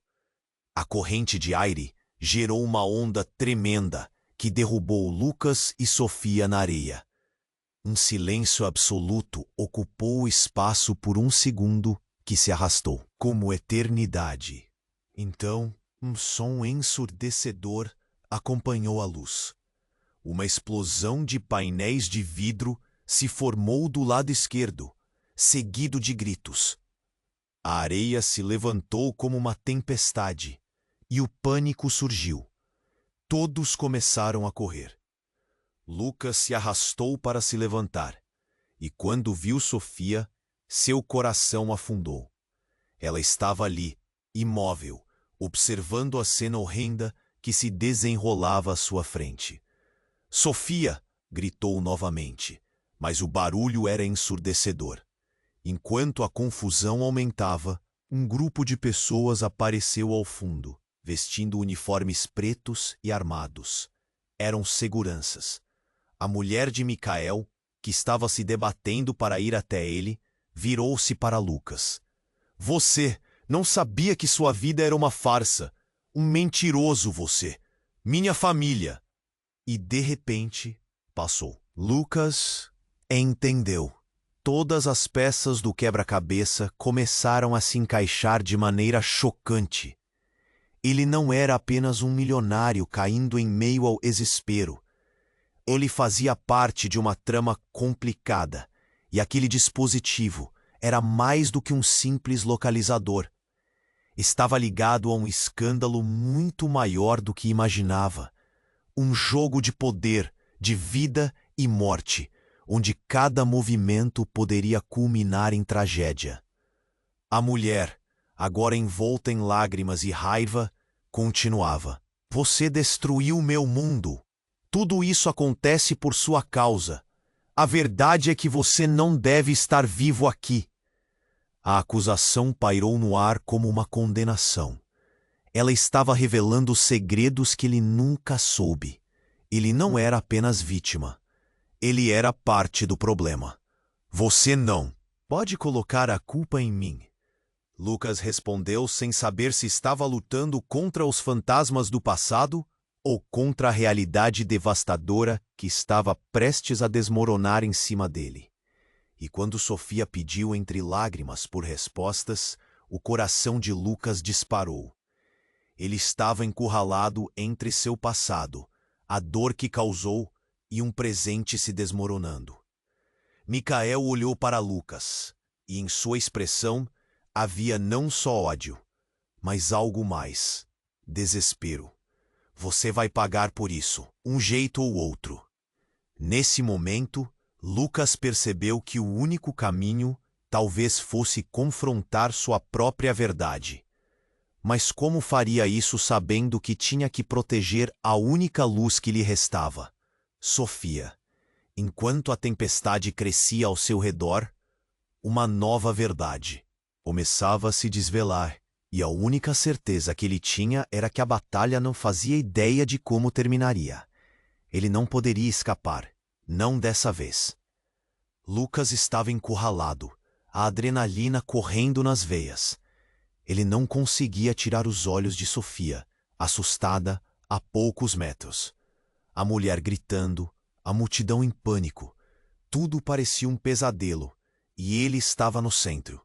[SPEAKER 1] A corrente de aire gerou uma onda tremenda que derrubou Lucas e Sofia na areia. Um silêncio absoluto ocupou o espaço por um segundo que se arrastou, como eternidade. Então, um som ensurdecedor acompanhou a luz. Uma explosão de painéis de vidro se formou do lado esquerdo, seguido de gritos. A areia se levantou como uma tempestade, e o pânico surgiu. Todos começaram a correr. Lucas se arrastou para se levantar, e quando viu Sofia, seu coração afundou. Ela estava ali, imóvel, observando a cena horrenda que se desenrolava à sua frente. Sofia! Gritou novamente, mas o barulho era ensurdecedor. Enquanto a confusão aumentava, um grupo de pessoas apareceu ao fundo, vestindo uniformes pretos e armados. Eram seguranças. A mulher de Micael, que estava se debatendo para ir até ele, virou-se para Lucas. Você não sabia que sua vida era uma farsa. Um mentiroso você. Minha família. E de repente, passou. Lucas entendeu. Todas as peças do quebra-cabeça começaram a se encaixar de maneira chocante. Ele não era apenas um milionário caindo em meio ao desespero. Ele fazia parte de uma trama complicada, e aquele dispositivo era mais do que um simples localizador. Estava ligado a um escândalo muito maior do que imaginava. Um jogo de poder, de vida e morte, onde cada movimento poderia culminar em tragédia. A mulher, agora envolta em lágrimas e raiva, continuava. Você destruiu meu mundo. Tudo isso acontece por sua causa. A verdade é que você não deve estar vivo aqui. A acusação pairou no ar como uma condenação. Ela estava revelando segredos que ele nunca soube. Ele não era apenas vítima. Ele era parte do problema. Você não pode colocar a culpa em mim. Lucas respondeu sem saber se estava lutando contra os fantasmas do passado ou contra a realidade devastadora que estava prestes a desmoronar em cima dele. E quando Sofia pediu entre lágrimas por respostas, o coração de Lucas disparou. Ele estava encurralado entre seu passado, a dor que causou e um presente se desmoronando. Micael olhou para Lucas, e em sua expressão havia não só ódio, mas algo mais: desespero. Você vai pagar por isso, um jeito ou outro. Nesse momento, Lucas percebeu que o único caminho talvez fosse confrontar sua própria verdade. Mas como faria isso sabendo que tinha que proteger a única luz que lhe restava? Sofia. Enquanto a tempestade crescia ao seu redor, uma nova verdade começava a se desvelar, e a única certeza que ele tinha era que a batalha não fazia ideia de como terminaria. Ele não poderia escapar, não dessa vez. Lucas estava encurralado, a adrenalina correndo nas veias. Ele não conseguia tirar os olhos de Sofia, assustada, a poucos metros. A mulher gritando, A multidão em pânico. Tudo parecia um pesadelo, e ele estava no centro.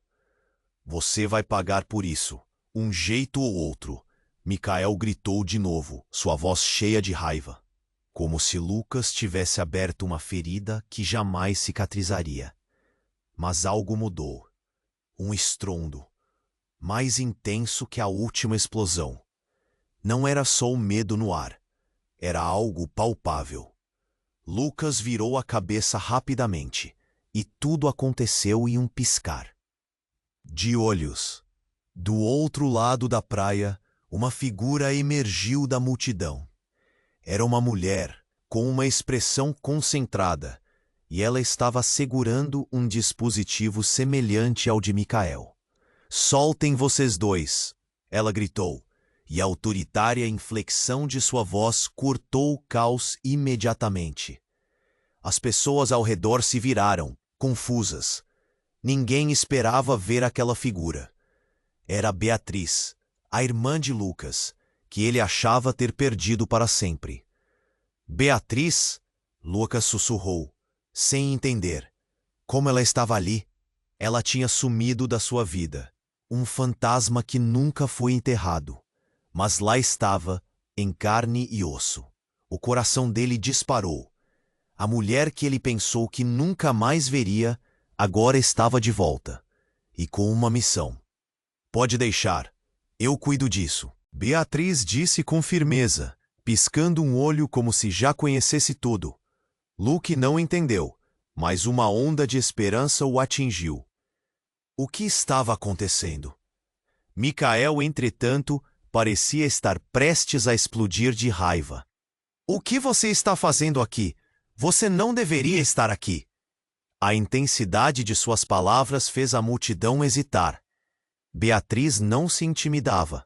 [SPEAKER 1] Você vai pagar por isso, um jeito ou outro, Micael gritou de novo, sua voz cheia de raiva, como se Lucas tivesse aberto uma ferida que jamais cicatrizaria. Mas algo mudou. Um estrondo, mais intenso que a última explosão. Não era só o medo no ar, era algo palpável. Lucas virou a cabeça rapidamente, e tudo aconteceu em um piscar de olhos. Do outro lado da praia, uma figura emergiu da multidão. Era uma mulher, com uma expressão concentrada, e ela estava segurando um dispositivo semelhante ao de Micael. Soltem vocês dois, ela gritou, e a autoritária inflexão de sua voz cortou o caos imediatamente. As pessoas ao redor se viraram, confusas. Ninguém esperava ver aquela figura. Era Beatriz, a irmã de Lucas, que ele achava ter perdido para sempre. Beatriz? Lucas sussurrou, sem entender. Como ela estava ali? Ela tinha sumido da sua vida. Um fantasma que nunca foi enterrado. Mas lá estava, em carne e osso. O coração dele disparou. A mulher que ele pensou que nunca mais veria, agora estava de volta. E com uma missão. Pode deixar. Eu cuido disso. Beatriz disse com firmeza, piscando um olho como se já conhecesse tudo. Luke não entendeu, mas uma onda de esperança o atingiu. O que estava acontecendo? Micael, entretanto, parecia estar prestes a explodir de raiva. O que você está fazendo aqui? Você não deveria estar aqui. A intensidade de suas palavras fez a multidão hesitar. Beatriz não se intimidava,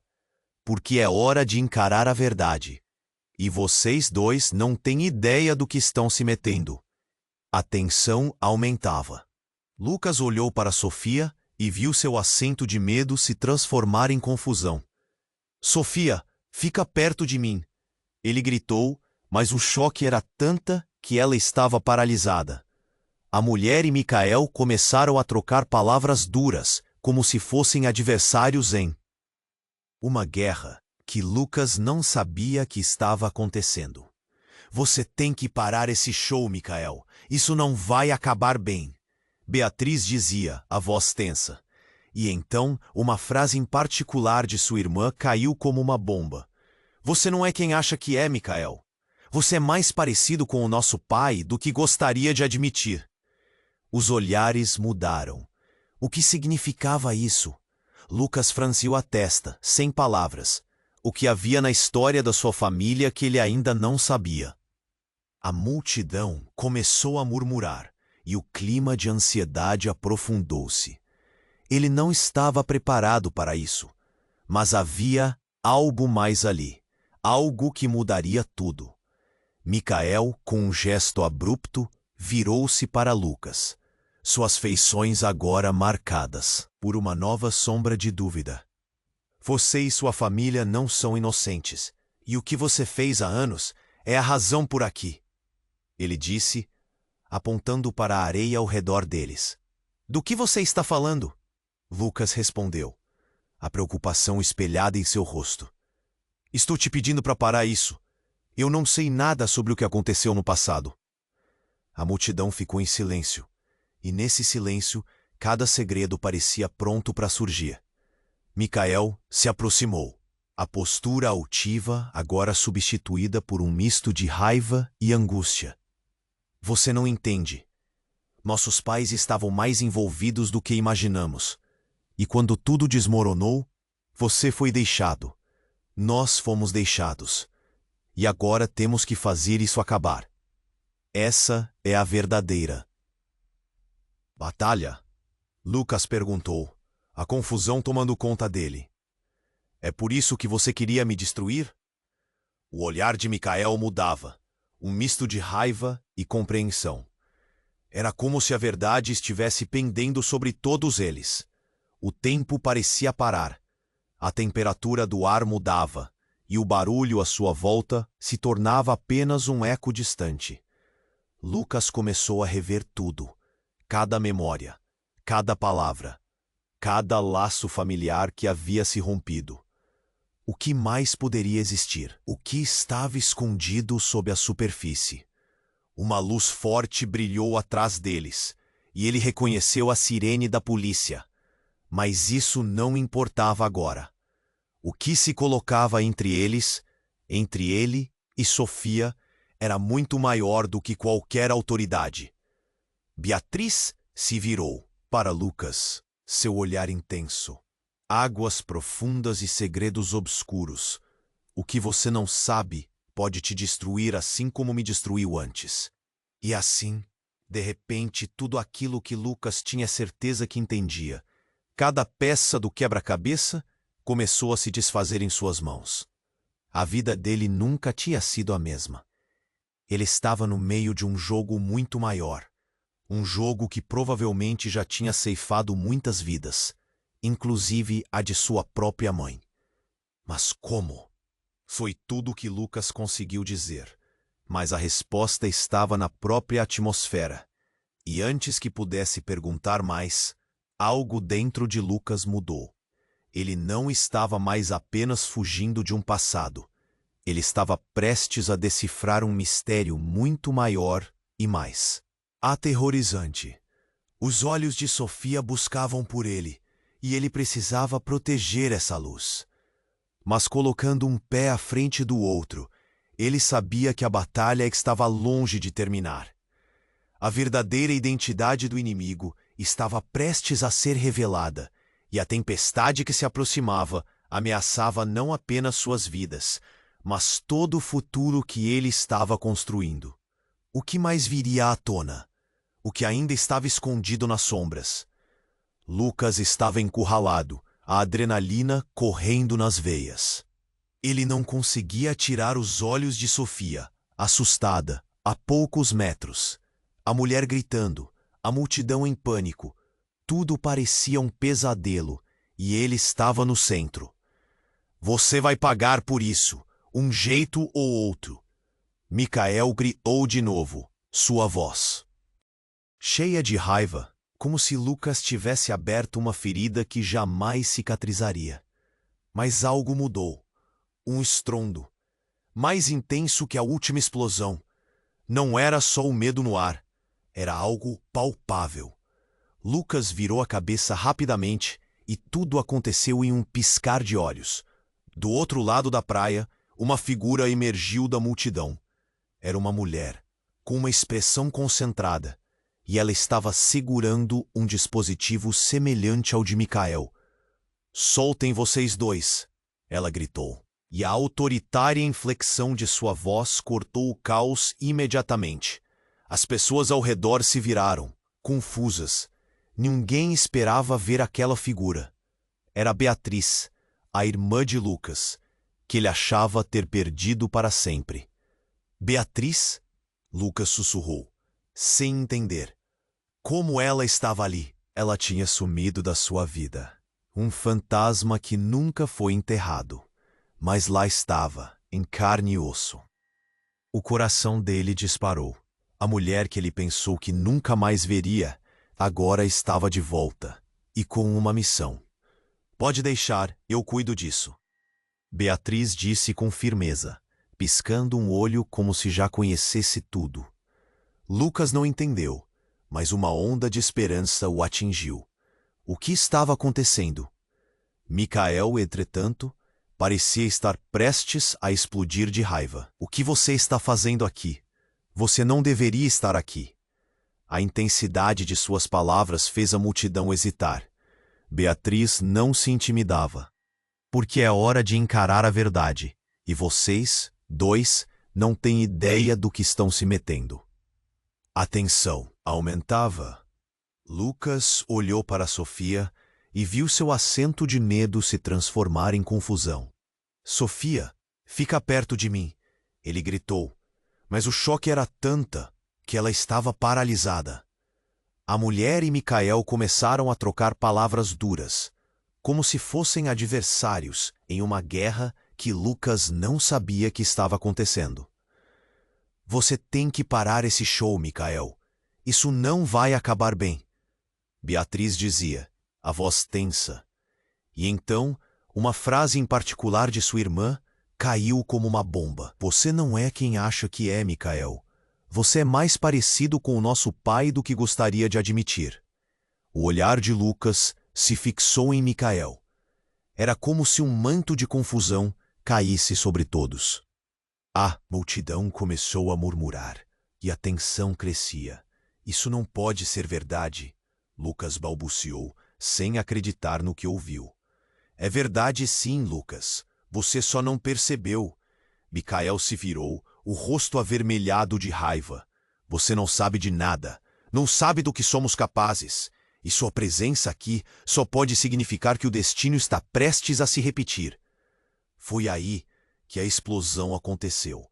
[SPEAKER 1] porque é hora de encarar a verdade. E vocês dois não têm ideia do que estão se metendo. A tensão aumentava. Lucas olhou para Sofia e viu seu acento de medo se transformar em confusão. Sofia, fica perto de mim. Ele gritou, mas o choque era tanta que ela estava paralisada. A mulher e Micael começaram a trocar palavras duras, como se fossem adversários em uma guerra que Lucas não sabia que estava acontecendo. Você tem que parar esse show, Micael. Isso não vai acabar bem. Beatriz dizia, a voz tensa. E então, uma frase em particular de sua irmã caiu como uma bomba. Você não é quem acha que é, Micael. Você é mais parecido com o nosso pai do que gostaria de admitir. Os olhares mudaram. O que significava isso? Lucas franziu a testa, sem palavras. O que havia na história da sua família que ele ainda não sabia. A multidão começou a murmurar, e o clima de ansiedade aprofundou-se. Ele não estava preparado para isso, mas havia algo mais ali, algo que mudaria tudo. Micael, com um gesto abrupto, virou-se para Lucas, suas feições agora marcadas por uma nova sombra de dúvida. Você e sua família não são inocentes, e o que você fez há anos é a razão por aqui. Ele disse, apontando para a areia ao redor deles. Do que você está falando? Lucas respondeu, a preocupação espelhada em seu rosto. Estou te pedindo para parar isso. Eu não sei nada sobre o que aconteceu no passado. A multidão ficou em silêncio, e nesse silêncio, cada segredo parecia pronto para surgir. Micael se aproximou, a postura altiva agora substituída por um misto de raiva e angústia. Você não entende. Nossos pais estavam mais envolvidos do que imaginamos. E quando tudo desmoronou, você foi deixado. Nós fomos deixados. E agora temos que fazer isso acabar. Essa é a verdadeira batalha? Lucas perguntou, a confusão tomando conta dele. É por isso que você queria me destruir? O olhar de Micael mudava, um misto de raiva e compreensão. Era como se a verdade estivesse pendendo sobre todos eles. O tempo parecia parar. A temperatura do ar mudava, e o barulho à sua volta se tornava apenas um eco distante. Lucas começou a rever tudo, cada memória, cada palavra, cada laço familiar que havia se rompido. O que mais poderia existir? O que estava escondido sob a superfície? Uma luz forte brilhou atrás deles, e ele reconheceu a sirene da polícia. Mas isso não importava agora. O que se colocava entre eles, entre ele e Sofia, era muito maior do que qualquer autoridade. Beatriz se virou para Lucas, seu olhar intenso. Águas profundas e segredos obscuros. O que você não sabe pode te destruir assim como me destruiu antes. E assim, de repente, tudo aquilo que Lucas tinha certeza que entendia, cada peça do quebra-cabeça, começou a se desfazer em suas mãos. A vida dele nunca tinha sido a mesma. Ele estava no meio de um jogo muito maior. Um jogo que provavelmente já tinha ceifado muitas vidas, inclusive a de sua própria mãe. Mas como? Foi tudo o que Lucas conseguiu dizer. Mas a resposta estava na própria atmosfera. E antes que pudesse perguntar mais, algo dentro de Lucas mudou. Ele não estava mais apenas fugindo de um passado. Ele estava prestes a decifrar um mistério muito maior e mais aterrorizante. Os olhos de Sofia buscavam por ele, e ele precisava proteger essa luz. Mas colocando um pé à frente do outro, ele sabia que a batalha estava longe de terminar. A verdadeira identidade do inimigo estava prestes a ser revelada, e a tempestade que se aproximava ameaçava não apenas suas vidas, mas todo o futuro que ele estava construindo. O que mais viria à tona? O que ainda estava escondido nas sombras? Lucas estava encurralado, a adrenalina correndo nas veias. Ele não conseguia tirar os olhos de Sofia, assustada, a poucos metros. A mulher gritando, a multidão em pânico. Tudo parecia um pesadelo, e ele estava no centro. Você vai pagar por isso, um jeito ou outro. Micael gritou de novo, sua voz cheia de raiva, como se Lucas tivesse aberto uma ferida que jamais cicatrizaria. Mas algo mudou. Um estrondo, mais intenso que a última explosão. Não era só o medo no ar, era algo palpável. Lucas virou a cabeça rapidamente e tudo aconteceu em um piscar de olhos. Do outro lado da praia, uma figura emergiu da multidão. Era uma mulher, com uma expressão concentrada, e ela estava segurando um dispositivo semelhante ao de Micael. Soltem vocês dois, ela gritou, e a autoritária inflexão de sua voz cortou o caos imediatamente. As pessoas ao redor se viraram, confusas. Ninguém esperava ver aquela figura. Era Beatriz, a irmã de Lucas, que ele achava ter perdido para sempre. Beatriz? Lucas sussurrou, sem entender. Como ela estava ali? Ela tinha sumido da sua vida. Um fantasma que nunca foi enterrado. Mas lá estava, em carne e osso. O coração dele disparou. A mulher que ele pensou que nunca mais veria, agora estava de volta, e com uma missão. Pode deixar, eu cuido disso. Beatriz disse com firmeza, piscando um olho como se já conhecesse tudo. Lucas não entendeu, mas uma onda de esperança o atingiu. O que estava acontecendo? Micael, entretanto, parecia estar prestes a explodir de raiva. O que você está fazendo aqui? Você não deveria estar aqui. A intensidade de suas palavras fez a multidão hesitar. Beatriz não se intimidava. Porque é hora de encarar a verdade, e vocês, dois, não têm ideia do que estão se metendo. A tensão aumentava. Lucas olhou para Sofia e viu seu acento de medo se transformar em confusão. Sofia, fica perto de mim, ele gritou, mas o choque era tanta que ela estava paralisada. A mulher e Micael começaram a trocar palavras duras, como se fossem adversários em uma guerra que Lucas não sabia que estava acontecendo. Você tem que parar esse show, Micael. Isso não vai acabar bem. Beatriz dizia, a voz tensa. E então, uma frase em particular de sua irmã caiu como uma bomba. Você não é quem acha que é, Micael. Você é mais parecido com o nosso pai do que gostaria de admitir. O olhar de Lucas se fixou em Micael. Era como se um manto de confusão caísse sobre todos. A multidão começou a murmurar, e a tensão crescia. Isso não pode ser verdade, Lucas balbuciou, sem acreditar no que ouviu. É verdade sim, Lucas. Você só não percebeu. Micael se virou, o rosto avermelhado de raiva. Você não sabe de nada. Não sabe do que somos capazes. E sua presença aqui só pode significar que o destino está prestes a se repetir. Foi aí que a explosão aconteceu.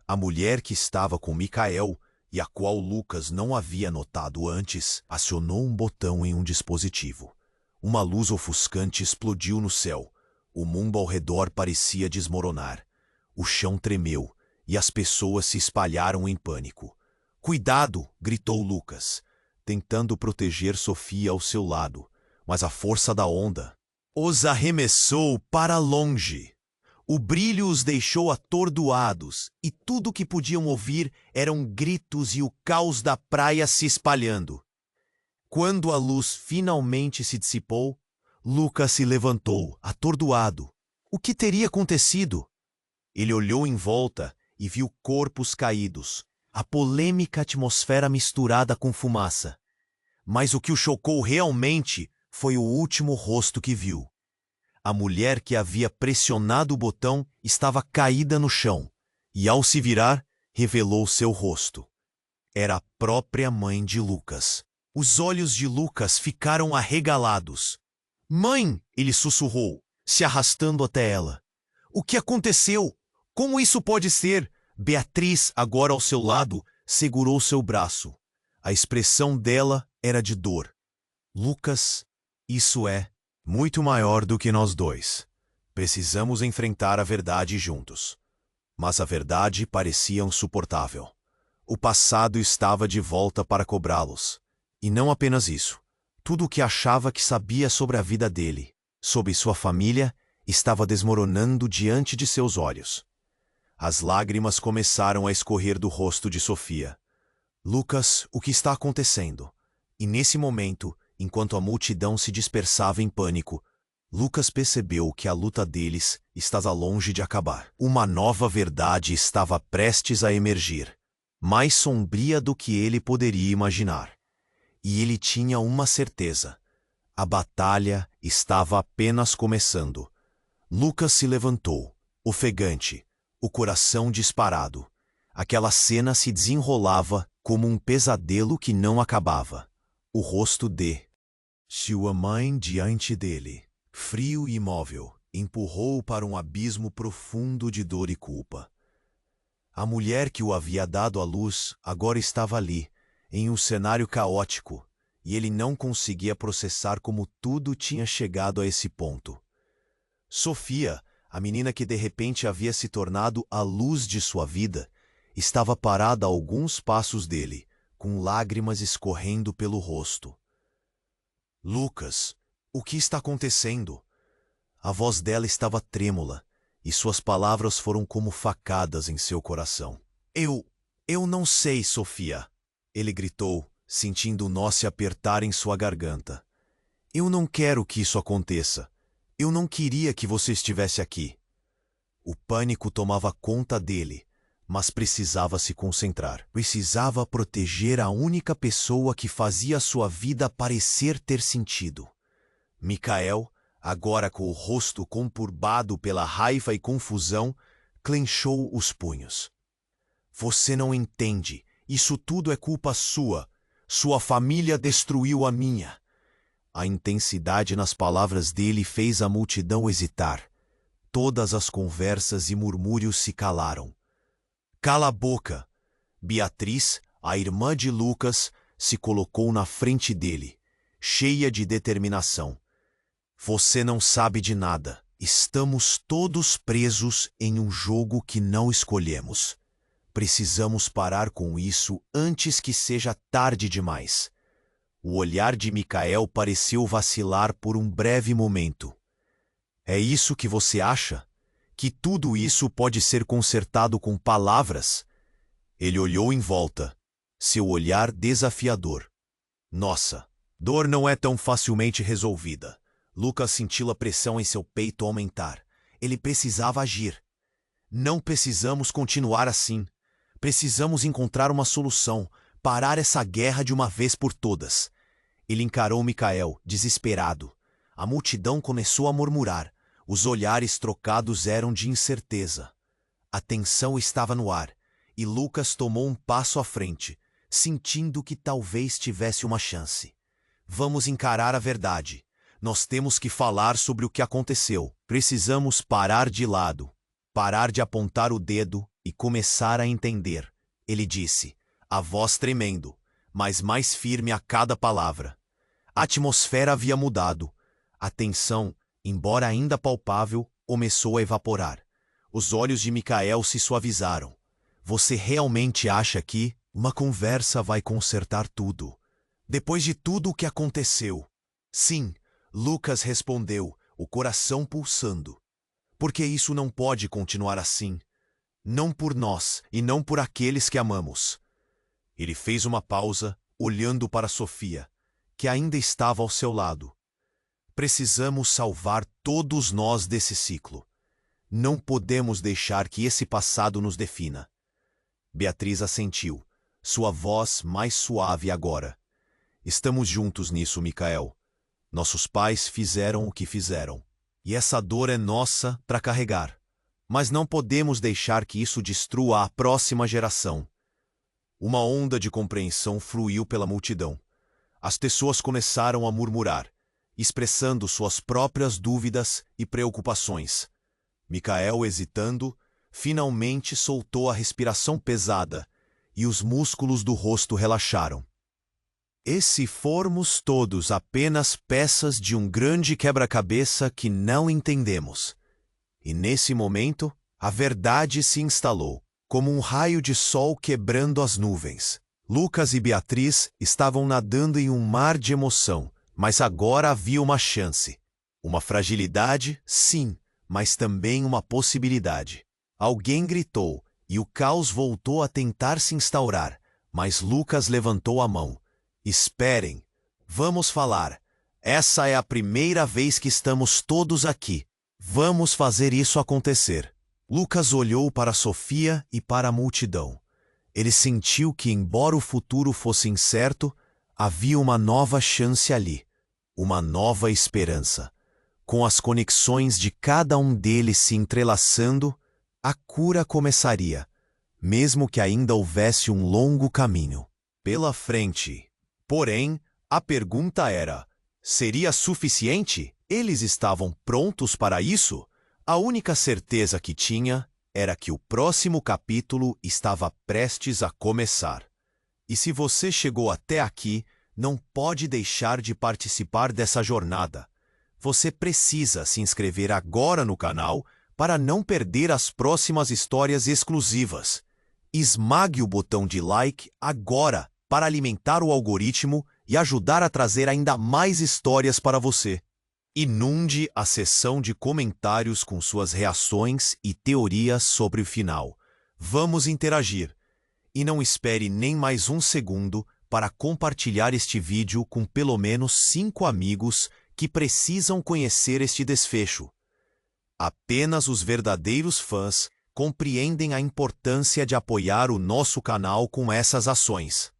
[SPEAKER 1] A mulher que estava com Micael, e a qual Lucas não havia notado antes, acionou um botão em um dispositivo. Uma luz ofuscante explodiu no céu. O mundo ao redor parecia desmoronar. O chão tremeu e as pessoas se espalharam em pânico. "Cuidado!" gritou Lucas, tentando proteger Sofia ao seu lado, mas a força da onda os arremessou para longe. O brilho os deixou atordoados, e tudo o que podiam ouvir eram gritos e o caos da praia se espalhando. Quando a luz finalmente se dissipou, Lucas se levantou, atordoado. O que teria acontecido? Ele olhou em volta e viu corpos caídos, a polêmica atmosfera misturada com fumaça. Mas o que o chocou realmente foi o último rosto que viu. A mulher que havia pressionado o botão estava caída no chão, e ao se virar, revelou seu rosto. Era a própria mãe de Lucas. Os olhos de Lucas ficaram arregalados. "Mãe!" ele sussurrou, se arrastando até ela. "O que aconteceu? Como isso pode ser?" Beatriz, agora ao seu lado, segurou seu braço. A expressão dela era de dor. "Lucas, isso é muito maior do que nós dois. Precisamos enfrentar a verdade juntos." Mas a verdade parecia insuportável. O passado estava de volta para cobrá-los. E não apenas isso. Tudo o que achava que sabia sobre a vida dele, sobre sua família, estava desmoronando diante de seus olhos. As lágrimas começaram a escorrer do rosto de Sofia. "Lucas, o que está acontecendo?" E nesse momento, enquanto a multidão se dispersava em pânico, Lucas percebeu que a luta deles estava longe de acabar. Uma nova verdade estava prestes a emergir, mais sombria do que ele poderia imaginar. E ele tinha uma certeza: a batalha estava apenas começando. Lucas se levantou, ofegante, o coração disparado. Aquela cena se desenrolava como um pesadelo que não acabava. O rosto de sua mãe diante dele, frio e imóvel, empurrou-o para um abismo profundo de dor e culpa. A mulher que o havia dado à luz agora estava ali, em um cenário caótico, e ele não conseguia processar como tudo tinha chegado a esse ponto. Sofia, a menina que de repente havia se tornado a luz de sua vida, estava parada a alguns passos dele, com lágrimas escorrendo pelo rosto. "Lucas, o que está acontecendo?" A voz dela estava trêmula, e suas palavras foram como facadas em seu coração. Eu não sei, Sofia," ele gritou, sentindo o nó se apertar em sua garganta. "Eu não quero que isso aconteça. Eu não queria que você estivesse aqui." O pânico tomava conta dele, mas precisava se concentrar. Precisava proteger a única pessoa que fazia sua vida parecer ter sentido. Micael, agora com o rosto conturbado pela raiva e confusão, clenchou os punhos. "Você não entende. Isso tudo é culpa sua. Sua família destruiu a minha." A intensidade nas palavras dele fez a multidão hesitar. Todas as conversas e murmúrios se calaram. "Cala a boca!" Beatriz, a irmã de Lucas, se colocou na frente dele, cheia de determinação. "Você não sabe de nada. Estamos todos presos em um jogo que não escolhemos. Precisamos parar com isso antes que seja tarde demais. O olhar de Micael pareceu vacilar por um breve momento. É isso que você acha? Que tudo isso pode ser consertado com palavras? Ele olhou em volta, seu olhar desafiador. Nossa, dor não é tão facilmente resolvida. Lucas sentiu a pressão em seu peito aumentar. Ele precisava agir. Não precisamos continuar assim. Precisamos encontrar uma solução, parar essa guerra de uma vez por todas. Ele encarou Micael, desesperado. A multidão começou a murmurar. Os olhares trocados eram de incerteza. A tensão estava no ar, e Lucas tomou um passo à frente, sentindo que talvez tivesse uma chance. Vamos encarar a verdade. Nós temos que falar sobre o que aconteceu. Precisamos parar de lado, parar de apontar o dedo e começar a entender, ele disse, a voz tremendo, mas mais firme a cada palavra. A atmosfera havia mudado. A tensão, embora ainda palpável, começou a evaporar. Os olhos de Micael se suavizaram. Você realmente acha que uma conversa vai consertar tudo? Depois de tudo o que aconteceu? Sim, Lucas respondeu, o coração pulsando. Porque isso não pode continuar assim. Não por nós e não por aqueles que amamos. Ele fez uma pausa, olhando para Sofia, que ainda estava ao seu lado. Precisamos salvar todos nós desse ciclo. Não podemos deixar que esse passado nos defina. Beatriz assentiu, sua voz mais suave agora. Estamos juntos nisso, Micael. Nossos pais fizeram o que fizeram. E essa dor é nossa para carregar. Mas não podemos deixar que isso destrua a próxima geração. Uma onda de compreensão fluiu pela multidão. As pessoas começaram a murmurar, expressando suas próprias dúvidas e preocupações. Micael, hesitando, finalmente soltou a respiração pesada e os músculos do rosto relaxaram. E se formos todos apenas peças de um grande quebra-cabeça que não entendemos? E nesse momento, a verdade se instalou, como um raio de sol quebrando as nuvens. Lucas e Beatriz estavam nadando em um mar de emoção, mas agora havia uma chance. Uma fragilidade, sim, mas também uma possibilidade. Alguém gritou, e o caos voltou a tentar se instaurar, mas Lucas levantou a mão. Esperem, vamos falar. Essa é a primeira vez que estamos todos aqui. Vamos fazer isso acontecer. Lucas olhou para Sofia e para a multidão. Ele sentiu que, embora o futuro fosse incerto, havia uma nova chance ali, uma nova esperança. Com as conexões de cada um deles se entrelaçando, a cura começaria, mesmo que ainda houvesse um longo caminho pela frente. Porém, a pergunta era: seria suficiente? Eles estavam prontos para isso? A única certeza que tinha era que o próximo capítulo estava prestes a começar. E se você chegou até aqui, não pode deixar de participar dessa jornada. Você precisa se inscrever agora no canal para não perder as próximas histórias exclusivas. Esmague o botão de like agora para alimentar o algoritmo e ajudar a trazer ainda mais histórias para você. Inunde a seção de comentários com suas reações e teorias sobre o final. Vamos interagir. E não espere nem mais um segundo para compartilhar este vídeo com pelo menos 5 amigos que precisam conhecer este desfecho. Apenas os verdadeiros fãs compreendem a importância de apoiar o nosso canal com essas ações.